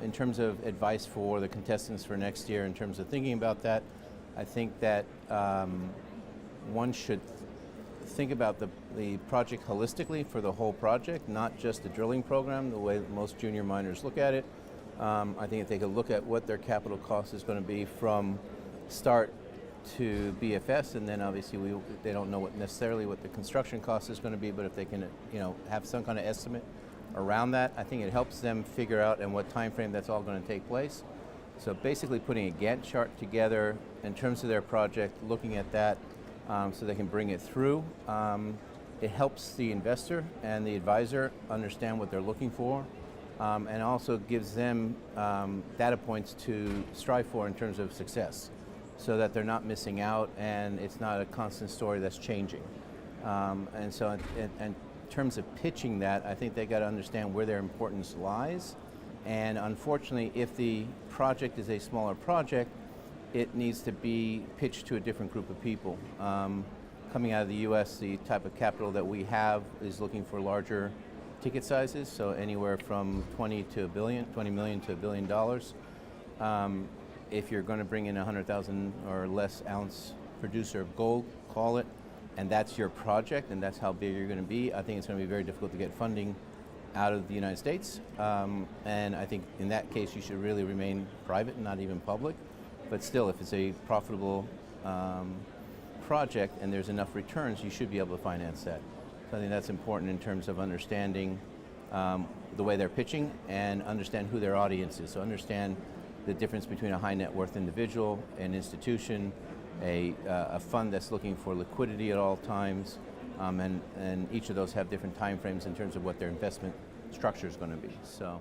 In terms of advice for the contestants for next year, in terms of thinking about that, I think that one should think about the project holistically for the whole project, not just the drilling program, the way that most junior miners look at it. I think if they could look at what their capital cost is going to be from start to BFS, and then obviously they don't know necessarily what the construction cost is going to be, but if they can have some kind of estimate around that, I think it helps them figure out in what time frame that's all going to take place. So basically putting a Gantt chart together in terms of their project, looking at that so they can bring it through. It helps the investor and the advisor understand what they're looking for, and also gives them data points to strive for in terms of success, so that they're not missing out and it's not a constant story that's changing. And so in terms of pitching that, I think they got to understand where their importance lies. And unfortunately, if the project is a smaller project, it needs to be pitched to a different group of people. Coming out of the US, the type of capital that we have is looking for larger ticket sizes, so anywhere from 20 million to $1 billion. If you're going to bring in 100,000 or less ounce producer of gold, call it, and that's your project and that's how big you're going to be, I think it's going to be very difficult to get funding out of the United States. And I think in that case you should really remain private and not even public. But still, if it's a profitable project and there's enough returns, you should be able to finance that. So I think that's important in terms of understanding the way they're pitching and understand who their audience is. So understand the difference between a high net worth individual, an institution, a fund that's looking for liquidity at all times, and each of those have different time frames in terms of what their investment structure is going to be. So.